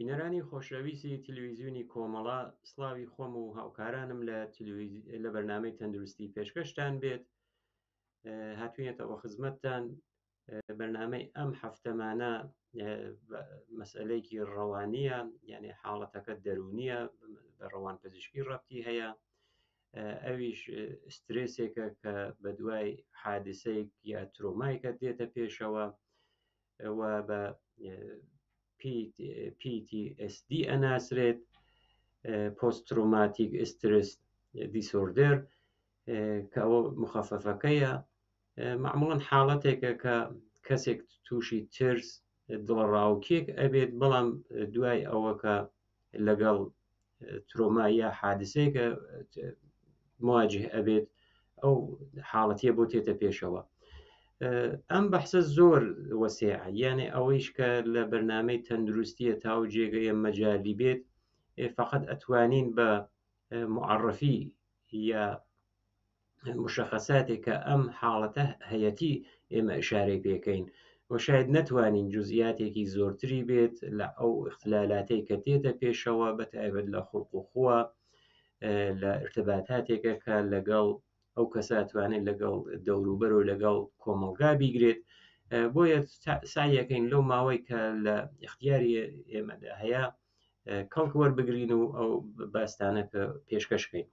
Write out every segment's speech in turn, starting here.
بینەرانی خۆشەویستی تەلەڤیزیۆنی کۆمەڵە، سڵاوی خۆم و هاوکارانم لە بەرنامەی تەندروستی پێشکەشتان بێت. هاتووینەتەوە خزمەتتان. بەرنامەی ئەم هەفتەمانە مەسئلەیەکی ڕەوانیە، یعنی حاڵەتەکە دەرونیە، بە ڕەوان پزیشکی ڕەبتی هەیە. ئەویش سترێسێکە کە بە دوای حادسەیەک یا ترۆمایکە دێتە پێشەوە و بە PTSD ئەناسرێت، پۆست ترۆماتیک سترس دیسۆردەر، کە ئەوە مخەفەفەکەیە. معموڵەن حاڵەتێکە کە کەسێک تووشی ترس، دڵڕاوکێک ئەبێت، بەڵام دوای ئەوەکە لەگەڵ ترۆما یا حادسەیەکە مواجه ئەبێت، ئەو حاڵەتیە بۆ تێتە پێشەوە. ئەم بەحسە زۆر وەسیعە، یعنی ئەوەیش کە لە بەرنامەی تەندروستیە تاو جێگەیە مەجالی بێت، فقط ئەتوانین بە معرفی یا مشخصاتێک کە ئەم حاڵەتە هەیەتی ئێمە ئشارەی پێکەین، و شاید نەتوانین جزئیاتێکی زۆرتری بێت لە ئەو اختلالاتەی کە تێتە پێشەوە، بەتایبەت لە خوڵق و خووە، لە ارتباطاتێکە کە لەگەڵ ئەو کەسە ئەتوانێت لەگەڵ دەوروبەر و لەگەڵ کۆمەلگا بیگرێت. بۆیە سعیەکەین لەو ماوەی کە لە اختیاری ئێمەدا هەیە کەڵک وەربگرین و ئەو باستانە پێشکەشکەین.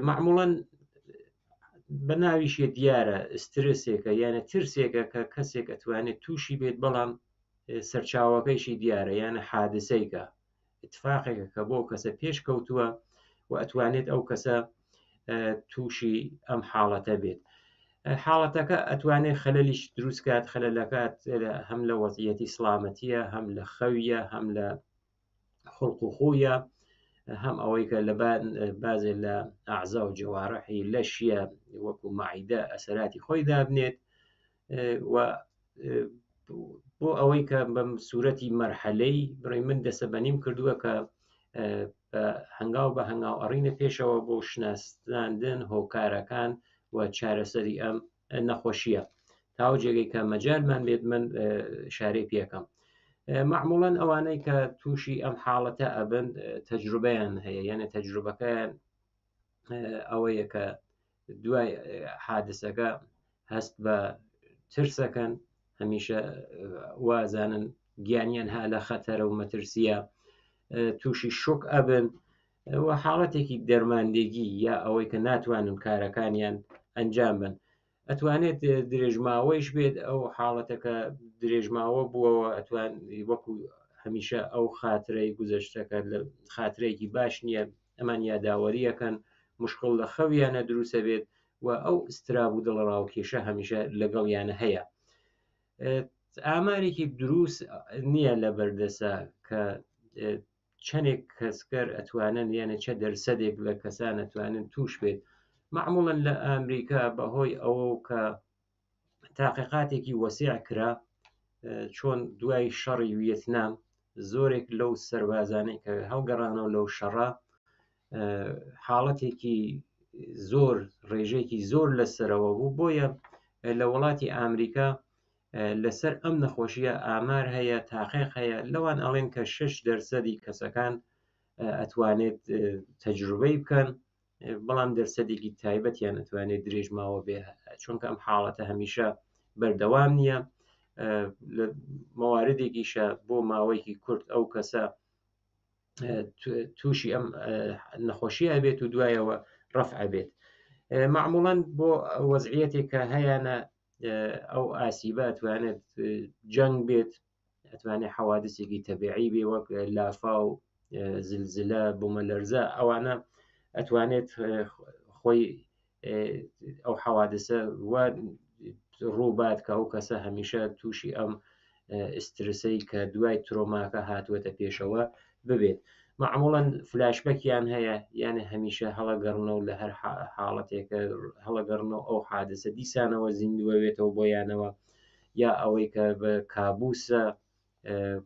معموڵەن بە ناویشیە دیارە سترسێکە، یانە ترسێکە کە کەسێک ئەتوانێت تووشی بێت، بەڵام سەرچاوەکەیشی دیارە، یانە حادسەیکە، اتفاقێکە کە بۆ کەسە پێش کەوتووە و ئەتوانێت ئەو کەسە تووشی ئەم حاڵەتە بێت. حاڵەتەکە ئەتوانێت خەلەلیش دروستکات، خەلەلەکات هەم لە وەزعیەتی سڵامەتیە، هەم لە خەویە، هەم لە خوڵق و خوویە، هەم ئەوەی کە لە بازێ لە ئەعزا و جەوارحی لەشیە وەکو مەعیدە ئەسەراتی خۆی دابنێت، و بۆ ئەوەی کە بەم سوورەتی مەرحەلەی بڕی من دەسەبەنیم کردووە کە هەنگاو بە هەنگاو ئەڕینە پێشەوە بۆ شناساندن هۆکارەکان و چارەسەری ئەم نەخۆشیە، تاو جێگەی کە مەجالمان بێت من شارەی پێکەم. معموڵەن ئەوانەی کە تووشی ئەم حاڵەتە ئەبن تەجروبەیان هەیە، یعنی تەجروبەکەیان ئەوەیە کە دوای حادسەکە هەست بە ترسەکەن، هەمیشە وازانن گیانیان ها لە خەتەرە و مەترسیە، تووشی شوک ئەبن و حاڵەتێکی دەرماندێگی یا ئەوەی کە ناتوانن کارەکانیان ئەنجام بن. ئەتوانێت درێژماوەیش بێت، ئەو حاڵەتەکە درێژماوە بووەوە، ئەتوان وەکو هەمیشە ئەو خاترەی گوزەشتەکە لە خاترێکی باش نییە، ئەمان یاداوەریەکەن، مشکل لە خەویانە دروستە بێت و ئەو ئستراب و دڵڕاوکێشە هەمیشە لەگەڵیانە هەیە. ئامارێکی دروست نییە لە بەردەسە کە چەندێک کەسکەر ئەتوانن، یانە چه دەرسەدێک لە کەسان ئەتوانن توش بێت. معموڵەن لە ئەمریکا بەهۆی ئەوە کە تاقیقاتێکی وەسیع کرا، چۆن دوای شەڕی ڤیەتنام زۆرێک لەو سەربازانەی کە هەڵگەڕانەوە لەو شەڕە، حاڵەتێکی زۆر ڕێژەیەکی زۆر لەسەرەوە بوو. بۆیە لە وڵاتی ئامریکا لەسەر ئەم نەخۆشیە ئامار هەیە، تاقیق هەیە، لەوان ئەڵێن کە 6% کەسەکان ئەتوانێت تەجروبەی بکەن، بەڵام دەرسەدێکی تایبەتیان ئەتوانێت درێژماوە بێ، چونکە ئەم حاڵەتە هەمیشە بەردەوام نییە. لە مەواردێکیشە بۆ ماوەیەکی کورت ئەو کەسە تووشی ئەم نەخۆشیە بێت و دوایەوە ڕەفع بێت. معموڵەن بۆ وەزعیەتێک کە هەیەە ئەو ئاسیبە ئەتوانێت جەنگ بێت، ئەتوانێت حەوادسێکی تەبیعی بێ، وەک لافا و زلزلە، بوومەلەرزە، ئەوانە ئەتوانێت خۆی ئەو حەوادسە وە ڕووبات کە ئەو کەسە هەمیشە تووشی ئەم ئسترسەی کە دوای ترۆماکە هاتووەتە پێشەوە ببێت. معموڵەن فلاشبەکیان هەیە، یانە هەمیشە هەڵەگەڕنەوە لە هەر حاڵەتێکە هەڵەگەڕنەوە ئەو حادسە دیسانەوە زیندوە بێتەوە بۆیانەوە، یا ئەوەی کە بە کابوسە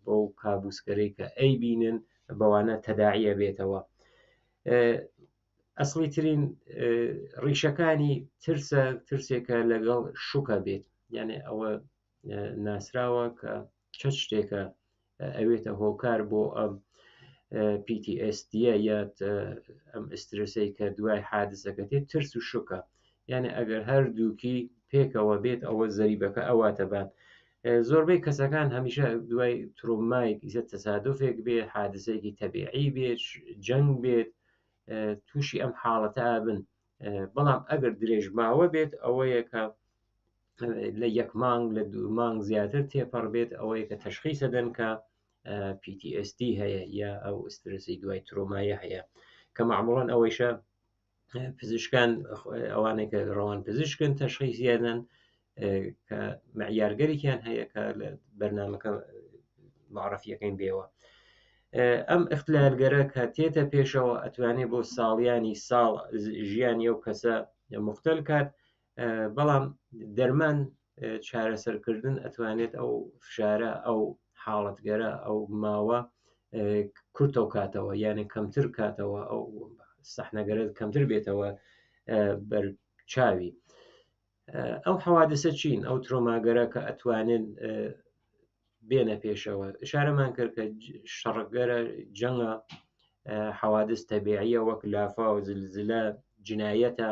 بۆ کابوسکەرەی کە ئەی بینن بەوانە تەداعیە بێتەوە. ئەسڵی ترین ڕیشەکانی ترسێکە لەگەڵ شوکە بێت، یعنی ئەوە ناسراوە کە چ شتێکە ئەوێتە هۆکار بۆ ئەم PTSD یا ئەم ئسترسەی کە دوای حادسەکە تێت ترس و شوکە، یعنی ئەگەر هەردووکی پێکەوە بێت ئەوە زەریبەکە ئەواتە بان. زۆربەی کەسەکان هەمیشە دوای ترومایك ئیزە تەسادفێک بێت، حادسەیەکی تەبیعی بێت، جەنگ بێت، تووشی ئەم حاڵەتە بن. بەڵام ئەگەر درێژماوە بێت ئەوەیە کە لە 1 مانگ لە 2 مانگ زیاتر تێپەڕ بێت، ئەوەیە کە تەشخیصە دەن کە PTSD هەیە یا ئەو ئسترسی دوای ترۆمایە هەیە، کە معموڵەن ئەوەیشە پزیشکان ئەوانەی کە ڕەوان پزیشکن تەشخیصیانن کە معیارگەرێکیان هەیە کە لە بەرنامەکە معرەفیەکەین بێەوە. ئەم اختلالگەرە کە تێتە پێشەوە ئەتوانێت بۆ ساڵیانی ساڵ ژیانی ئەو کەسە مختل کات، بەڵام دەرمان چارەسەرکردن ئەتوانێت ئەو فشارە ئەو حاڵەتگەرە ئەو ماوە کورتەو کاتەوە، یعنی کەمتر کاتەوە، ئەو سەحنەگەرە کەمتر بێتەوە بەرچاوی. ئەو حەوادسە چین؟ ئەو ترۆماگەرە کە ئەتوانن بێنە پێشەوە. شارەمان کرد کە شەڕگەرە جەنگە، حەوادث تەبیعیە وەک لافا و زلزلە، جنایەتە،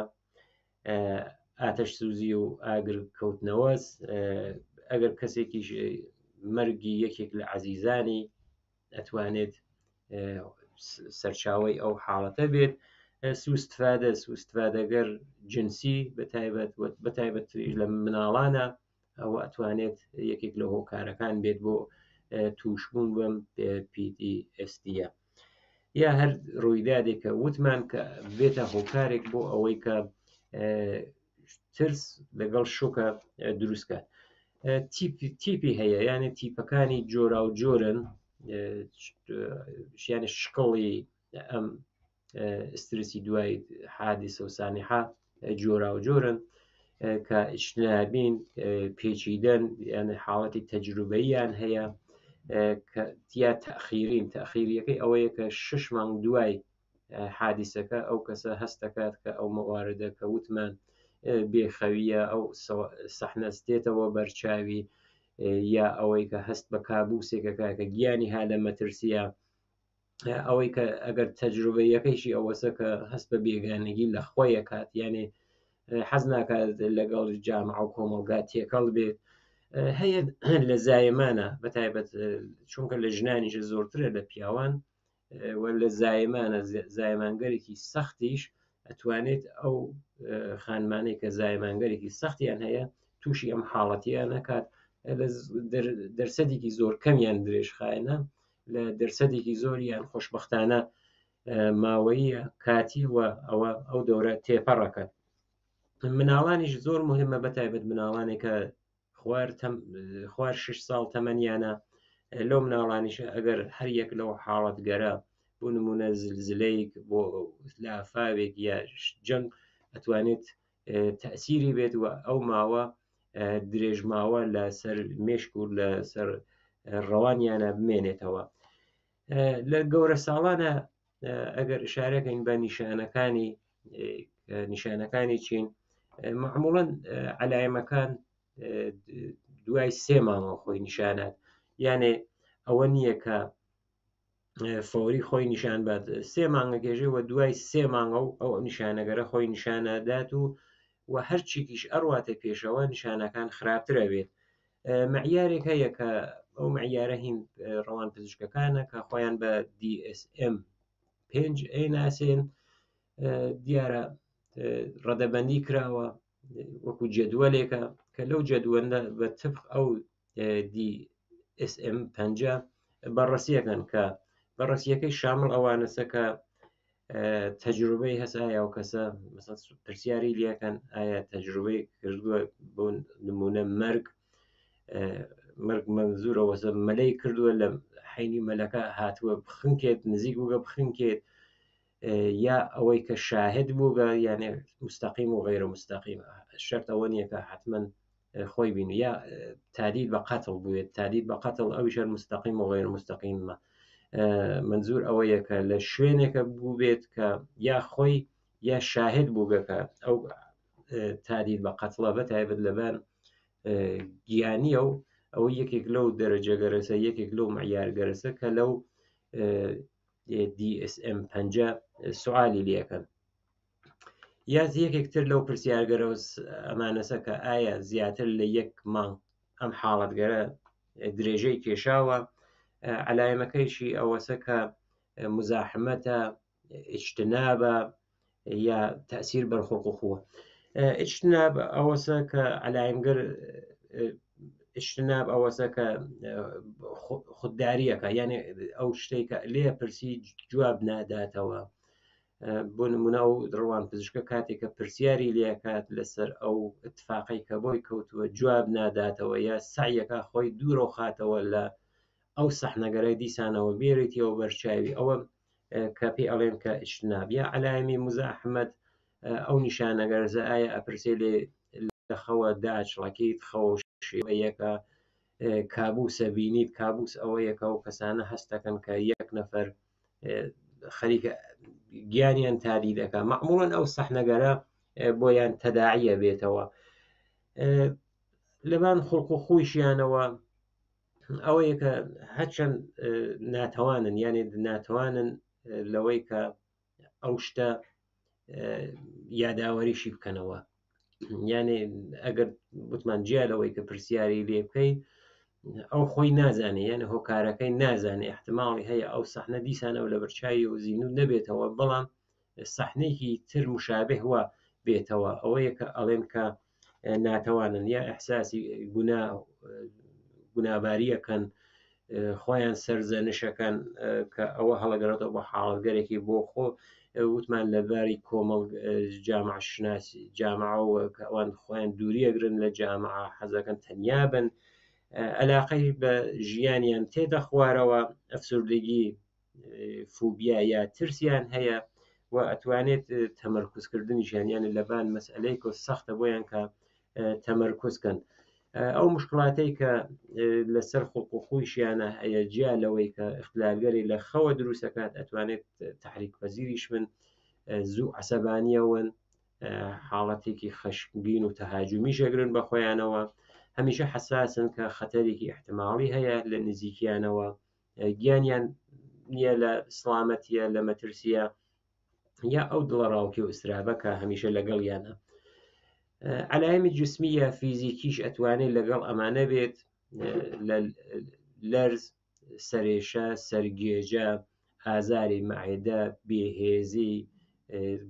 ئاتەش سوزی و ئاگر کەوتنەوەس، ئەگەر کەسێکی مەرگی یەکێک لە عەزیزانی ئەتوانێت سەرچاوەی ئەو حاڵەتە بێت. سوستفادەگەر جنسی بەتایبەت لە مناڵانە، ئەوە ئەتوانێت یەکێک لە هۆکارەکان بێت بۆ تووشبوون بەم PTSD. یا هەر ڕوویدادێک کە وتمان کە بێتە هۆکارێک بۆ ئەوەی کە ترس لەگەڵ شوکە دروستکات. تیپی هەیە، یعنی تیپەکانی جۆرا و جۆرن، یعنی شکڵی ئەم ئسترسی دوای حادسە و سانحە جۆرا و جۆرن کە ئیشتنابین پێچیدەن، یعنی حاڵەتی تەجروبەییان هەیە کە یا تەخیریەکەی ئەوەیە کە 6 مانگ دوای حادسەکە ئەو کەسە هەستەکات کە ئەو مەواردە کە وتمان بێخەویە، ئەو سەحنەستێتەوە بەرچاوی، یا ئەوەی کە هەست بە کابوسێکەکە کە گیانی ها لە مەترسیە، ئەوەی کە ئەگەر تەجروبەیەکەیشی ئەوەسە کە هەست بە بێگانگی لە خۆیە کات، یعنی حەز ناکات لەگەڵ جامعە و کۆمەلگا تێکەڵ بێت. هەیە لە زایمانە بەتایبەت چونکە لە ژنانیشە زۆرترە لە پیاوان، لە زایمانە زایمانگەرێکی سەختیش ئەتوانێت ئەو خانمانەی کە زایمانگەرێکی سەختیان هەیە تووشی ئەم حاڵەتیان نەکات، دەرسەدێکی زۆر کەمیان درێژخایەنە، لە دەرسەدێکی زۆریان خۆشبەختانە ماوەیە کاتی و ئەو دەورە تێپەڕەکەن. مناڵانیش زۆر مهمە، بەتایبەت مناڵانێک کە خوار 6 ساڵ تەمەنیانە، لەو مناڵانیشە ئەگەر هەر یەک لەو حاڵەتگەرە بۆ نمونە زلزلەیەک بۆ لافاوێک یا جەنگ ئەتوانێت تەسیری بێت و ئەو ماوە درێژماوە لە سەر مێشک و لە سەر ڕەوانیانە بمێنێتەوە. لە گەورە ساڵانە ئەگەر ئشارەکەین بە نیشانەکانی چین، معموڵەن عەلایمەکان دوای 3 مانگە خۆی نیشانات، یعنی ئەوە نییە کە فۆری خۆی نیشان بات، 3 مانگە کێژەوە دوای 3 مانگە و ئەو نیشانەگەرە خۆی نیشانەدات و هەرچیکیش ئەڕواتە پێشەوە نیشانەکان خراپترە بێت. معیارێک هەیە کە ئەو معیارە هین ڕەوان پزیشکەکانە کە خۆیان بە DSM-5 ناسێن، دیارە ڕەدەبەندی کراوە وەکو جەدوەلێکە کە لەو جەدوەلە بە تبق ئەو DSM-5 بەڕەسیەکەن کە بەڕەسیەکەی شامل ئەوانەسە کە تەجروبەی هەست ئایا و کەسە پرسیاری لەکەن ئایا تەجروبەی کردووە، بۆ نمونە مەرگ منزورەوەسە مەلەی کردووە لە حینی مەلەکە هاتووە بخنکێت، نزیک بووگە بخنکێت، یا ئەوەی کە شاهد بووگە، یعنی مستەقیم و غیرە مستەقیم. شەرت ئەوە نییە کە حتمما خۆی بین، یا تادید بە قەتڵ بووێت، تادید بە قەتڵ ئەویشە مستەقیم و غیرە مستەقیمە. منزور ئەوەیە کە لە شوێنێکە بوو بێت کە یا خۆی یا شاهد بووگەکە ئەو تادید بە قەتڵە بەتایبەت لەبان گیانیە و ئەو یەکێک لەو دەرەجەگەرەسە یەکێک لەو معیارگەرەسە کە لەو DSM-5 سوالی لێکەن. یا یەکێکتر لەو پرسیارگەرەوە ئەمانەسە کە ئایا زیاتر لە 1 مانگ ئەم حاڵەتگەرە درێژەی کێشاوە، علایمەکەیشی ئەوەسە کە مزاحمەتە، ئیجتنابە یا تەسیر بەرخۆڵق و خووە. ئیجتناب ئەوەسە کە علایمگەر ئیجتناب ئەوەسە کە خودداریەکە، یعنی ئەو شتێک کە لێ پرسی جواب ناداتەوە. بۆ نمونە ئەو ڕەوان پزیشکە کاتێککە پرسیاری لێکات لەسەر ئەو اتفاقی کە بۆی کەوتووە جواب ناداتەوە یا سعیەکە خۆی دوورۆخاتەوە لە ئەو سەحنەگەرەی دیسانەوە بێریتەوە بەرچاوی ئەوە کە پێی ئەڵێن کە ئیجتناب. یا علایمی مزاحمەت ئەو نیشانەگەرزە ئایا ئەپرسێ لێ لە خەوە داچڵەکەیت خەوە شێوەیەکە، کابوسە بینیت، کابوس ئەوەیەکە و کەسانە هەستەکەن کە یەک نەفەر خەریکە گیانیان تادی دەکات، معموڵەن ئەو سەحنەگەرە بۆیان تەداعیە بێتەوە. لەبان خوڵق و خویشیانەوە ئەوەیە کە هەرچەند ناتەوانن، یعنی ناتوانن لەوەی کە ئەو شتە یاداوەریشی بکەنەوە. یعنی ئەگەر وتمان جیا لەوەی کە پرسیاری لێ بکەیت ئەو خۆی نازانێ، یعنی هۆکارەکەی نازانێ، احتماڵی هەیە ئەو سەحنە دیسانەوە لە بەرچاوی و زیینود نەبێتەوە، بەڵام سەحنێکی تر مشابه وە بێتەوە. ئەوەیە کە ئەڵێن کە ناتەوانن یا ئەحساسی گوناباریەکەن، خۆیان سەرزەنشەکەن کە ئەوە هەڵەگەڕێتەوە بە حاڵەتگەرێکی بۆ خۆ وتمان لەباری کۆمەڵ جامع شناسی جامعەوە کە ئەوان خۆیان دووریەگرن لە جامعە، حەزەکەن تەنیا بن، علاقەی بە ژیانیان تێدە خوارەوە، ئەفسوردگی، فوبیا یا ترسیان هەیە و ئەتوانێت تەمەرکوزکردنیشیان، یعنی لەبان مەسئلەی کە سەختە بۆیان کە تەمەرکوزکەن. ئەو مشکڵاتەی کە لەسەر خوڵق و خویشیانە هەیە جیا لەوەی کە اختلالگەری لە خەوە دروستەکات، ئەتوانێت تحریک پەزیریش من، زوو عەسەبانیەون، حاڵەتێکی خەشمگین و تەهاجمی شەگرن بە خۆیانەوە، هەمیشە حساسن کە خەتەرێکی احتماڵی هەیە لە نزیکیانەوە، گیانیان نییە لە سڵامەتیە، لە مەترسیە یا ئەو دڵە ڕاوکێ و ئسترابە کە هەمیشە لەگەڵیانە. علایمی جسمی یا فیزیکیش ئەتوانێت لەگەڵ ئەمانە بێت، لە لەرز، سەرێشە، سەرگێجە، ئازاری مەعدە، بێهێزی،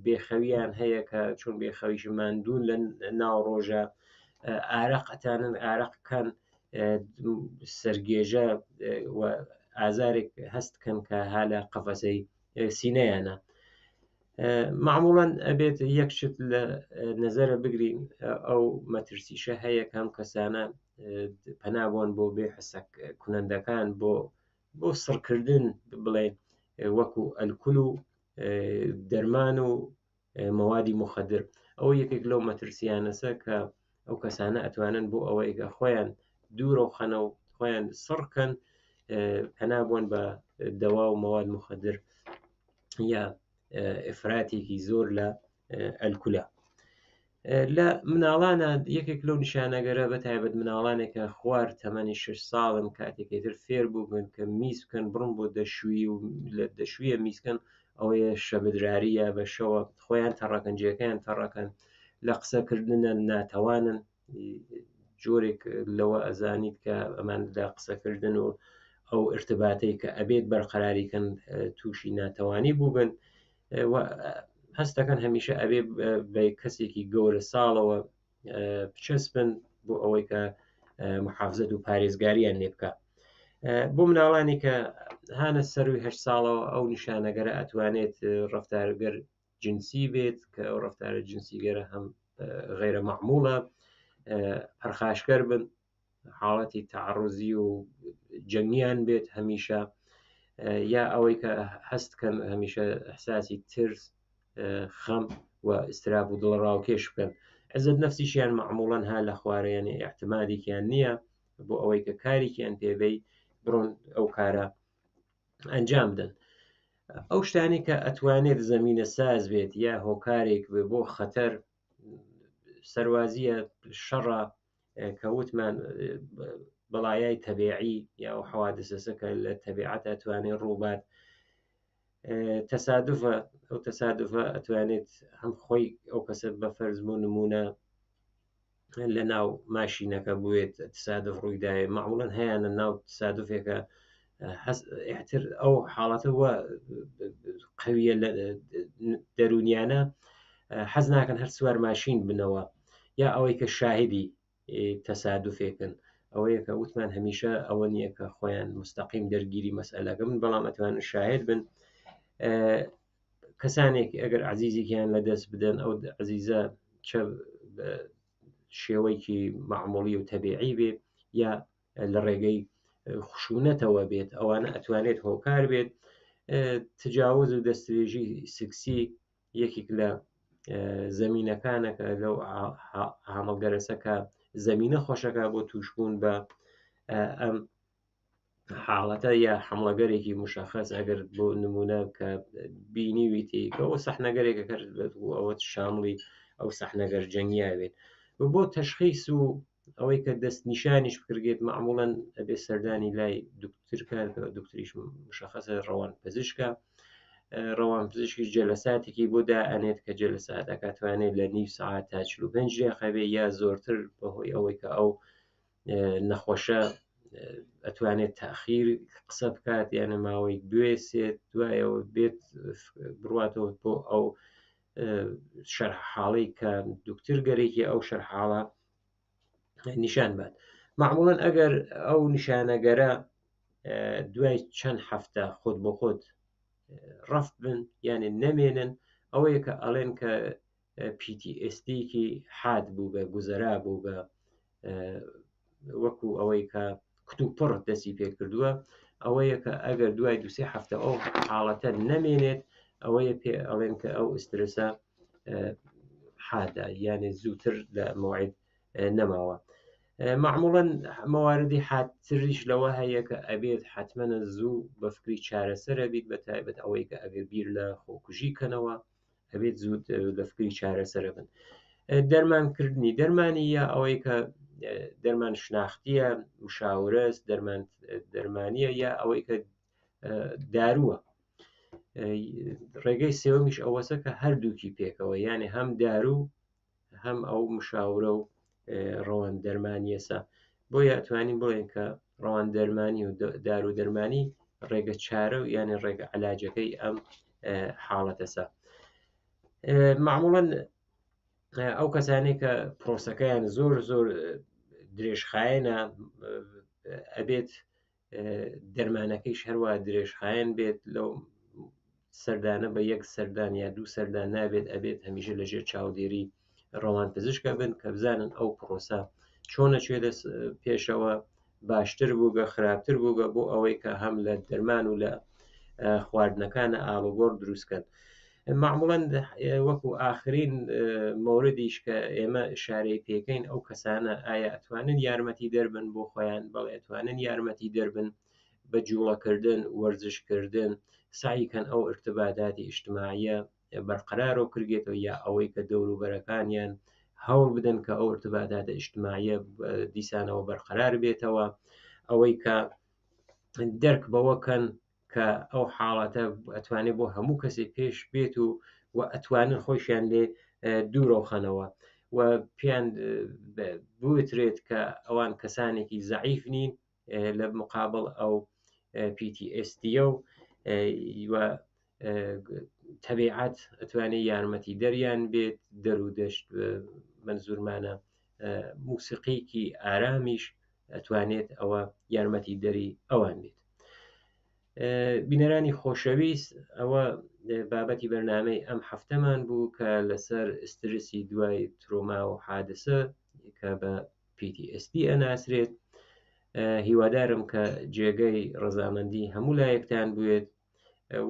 بێخەویان هەیە کە چون بێخەویش ماندوون لە ناوڕۆژە، ئارەق ئەتانن ئارەقکەن، سەرگێژە و ئازارێک هەستکەن کە ها لە قەفەسەی سینەیانە. معموڵەن ئەبێت یەک شت لە نەزەرە بگرین، ئەو مەترسیشە هەیە کەم کەسانە پەنابوون بۆ بێ حەسەک کونەندەکان، بۆ سڕکردن بڵێن وەکو ئەلکول و دەرمان و مەوادی مخەدر. ئەو یەکێک لەو مەترسیانەسە کە ئەو کەسانە ئەتوانن بۆ ئەوەیگە خۆیان دوورۆخەنە و خۆیان سڕکەن، پەنابوون بە دەوا و مەواد مخەدر یا ئفراتێکی زۆر لە ئەلکولە. لە مناڵانە یەکێک لەو نیشانەگەرە بەتایبەت مناڵانێکە خوار تەمەنی 6 ساڵن، کاتێکتر فێر بووبن کە میس بکەن بڕن بۆ دەشووی و لە دەشویە میسکەن، ئەوەیە شەبدراریە بە شەوە خۆیان تەڕەکەن، جێەکەیان تەڕەکەن، لە قسەکردنە ناتەوانن، جۆرێک لەوە ئەزانیت کە ئەمان لە قسەکردن و ئەو ارتباتەی کە ئەبێت بەرقەراریکەن تووشی ناتەوانی بووبن، و هەستەکەن هەمیشە ئەبێ بە کەسێکی گەورە ساڵەوە بچەسبن بۆ ئەوەی کە محافزەت و پارێزگاریان لێ بکە. بۆ مناڵانی کە هانە سەروی 8 ساڵەوە ئەو نیشانەگەرە ئەتوانێت ڕەفتارگەر جنسی بێت کە ئەو ڕەفتارە جنسیگەرە هەم غیرە معموڵە، پەرخاشکەر بن، حاڵەتی تەعەڕوزی و جەنگیان بێت هەمیشە، یا ئەوەی کە هەستکەن هەمیشە ئەحساسی ترس، خەم و ئستراب و دڵڕاوکێش بکەن. عزت نەفسیشیان معموڵەن ها لە خوارەیەنی احتمادێکیان نییە بۆ ئەوەی کە کارێکیان پێبەی بڕۆن ئەو کارە ئەنجام بدەن. ئەو شتانی کە ئەتوانێت زەمینە ساز بێت یا هۆکارێک بۆ خەتەر، سەروازیە، شەڕە کە وتمان بەڵایای تەبیعی یا ئەو حەوادثە کە لە تەبیعەت ئەتوانێت ڕووبات تەسادفە ئەو تەسادفە ئەتوانێت هەم خۆی ئەو کەسە بە فەرز بۆ نمونە لە ناو ماشینەکە بوێت تسادف ڕوویداە معموڵەن هەیەە ناو تسادفێکە احتر ئەو حاڵەتە وە قویە لە دەرونیانە حەز ناکەن هەر سوار ماشین بنەوە یا ئەوەی کە شاهدی تەسادفێکن ئەوەیە کە وتمان هەمیشە ئەوە نییە کە خۆیان مستەقیم دەرگیری مەسئلەکە من بەڵام ئەتوانن شاهد بن کەسانێک ئەگەر عزیزێکیان لەدەست بدەن ئەو عزیزە چە شێوەیەکی معمولی و تەبیعی بێت یا لە ڕێگەی خشونەتەوە بێت ئەوانە ئەتوانێت هۆکار بێت تجاوز و دەستێژی سکسی یەکێک لە زەمینەکانەکە لەو هەمەڵگەرەسەکە زەمینە خۆشەکە بۆ توشبوون بە ئەم حاڵەتە یا حملەگەرێکی مشخص ئەگەر بۆ نمونە کە بینیویتی کەەوە سەحنەگەرێکە کرد ئەوە شامڵی ئەو سەحنەگەر جەنگیا بێت بۆ تەشخیص و ئەوەی کە دەست نیشانیش بکرێت معموڵەن ئەبێ سەردانی لای دوکتر کار دوکتریش مشخصە ڕەوان پزیشکە ڕەوان پزیشکیش جەلەساتێکی بۆ دائەنێت کە جەلەساتەکە توانێت لە نیو سعات تا 45 دقیقە بێ یا زۆرتر بەهۆی ئەوەی کە ئەو نەخۆشە ئەتوانێت تاخیر قسە بکات یانە ماوەی دوێسێت دوایەوە بێت بڕاتەوە بۆ ئەو شەرحاڵی کە دوکتر گەرێکی ئەو شەرحاڵە نیشان بات معموڵەن ئەگەر ئەو نیشانەگەرە دوای چەند هەفتە خۆت بۆ خۆت ڕەفت بن یانێ نەمێنن ئەوەیە کە ئەڵێن کە PTSD-کی حاد بوو بە گوزەرا بوو بە وەکو ئەوەی کە کتوپڕ دەستی پێ کردووە ئەوەیە کە ئەگەر دوای دوسێ هەفتە ئەو حاڵەتە نەمێنێت ئەوەیە پێ ئەڵێن کە ئەو ئسترسە حادا یانێ زووتر لە مۆعید نەماوە معموڵەن مەواردی حادتریش لەوە هەیە کە ئەبێت حتممەە زوو بە فکری چارەسەرە بیت بە تایبەت ئەوەی کە ئەگەر بیر لە خۆکوژی کەنەوە ئەبێت زوود لە فکری چارەسەرە بن دەرمانکردنی دەرمانی یا ئەوەی کە دەرمان شناختیە مشاورەست دەرمان دەرمانیە یا ئەوەی کە دارووە ڕێگەی سێوەمیش ئەوەسە کە هەردووکی پێکەوە یانێ هەم دارو هەم ئەو مشاورە و ڕەوان دەرمانیەسە بۆیە ئەتوانین بڵێن کە ڕەوان دەرمانی و دارو دەرمانی ڕێگە چارە و یانێ ڕێگە علاجەکەی ئەم حاڵەتەسە معموڵەن ئەو کەسانەی کە پرۆسەکەیان زۆر زۆر درێژخایەنە ئەبێت دەرمانەکەیش هەروە درێژخایەن بێت لەو سەردانە بە یەک سەردان یا دوو سەردان نابێت ئەبێت هەمیشە لەژێر چاودێری ڕەوان پزیشکە بن کە بزانن ئەو پرۆسە چۆنەچێت پێشەوە باشتر بووگە خراپتر بووگە بۆ ئەوەی کە هەم لە دەرمان و لە خواردنەکانە ئاڵوگۆڕ دروستکەن معموڵەن وەکو ئاخرین مۆردیش کە ئێمە شارەی پێکەین ئەو کەسانە ئایا ئەتوانن یارمەتی دەربن بۆ خۆیان بەڵێ ئەتوانن یارمەتی دەربن بە جوڵەکردن وەرزشکردن سعیکەن ئەو ارتباطاتی ئیجتماعیە بەرقرارۆ کرگێتەوە یا ئەوەی کە دەوروبەرەکانیان هەوڵ بدەن کە ئەو ارتباطاتە ئیجتماعیە دیسانەوە بەرقرار بێتەوە ئەوەی کە دەرک بەوەکەن کە ئەو حاڵەتە ئەتوانێت بۆ هەموو کەسێک پێش بێت و ئەتوانن خۆشیان لێ دوورۆخەنەوە و پێیان بوترێت کە ئەوان کەسانێکی زەعیف نین لە مقابل ئەو PTSD-ە و تەبیعەت ئەتوانێت یارمەتی دەریان بێت دەرودەشت منزورمانە موسیقیکی ئارامیش ئەتوانێت ئەوە یارمەتی دەری ئەوان بێت بینەرانی خۆشەویست ئەوە بابەتی بەرنامەی ئەم هەفتەمان بوو کە لەسەر سترسی دوای ترۆما و حادسە کە بە PTSD ئەناسرێت هیوادارم کە جێگەی ڕەزامەندی هەموو لایەکتان بوێت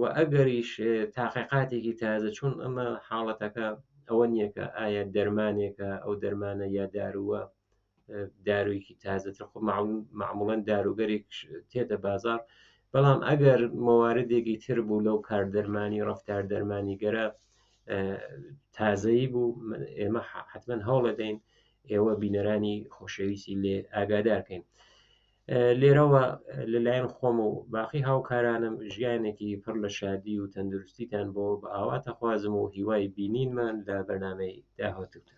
و ئەگەریش تاقیقاتێکی تازە چون ئەمە حاڵەتەکە ئەوە نییە کە ئایا دەرمانێکە ئەو دەرمانە یا دارووە دارویکی تازەتر خۆ معموڵەن داروگەرێک تێتە بازار بەڵام ئەگەر مەواردێکی تر بوو لەو کاردەرمانی ڕەفتار دەرمانی گەرە تازەیی بوو ئێمە حتمما هەوڵ دەدەین ئێوە بینەرانی خۆشەویستی لێ ئاگادارکەین لێرەوە لەلایەن خۆم و باقی هاوکارانم ژیانێکی پڕ لە شادی و تەندروستیتان بۆ بە ئاواتە خوازم و هیوای بینینمان لە بەرنامەی داهاتووتە.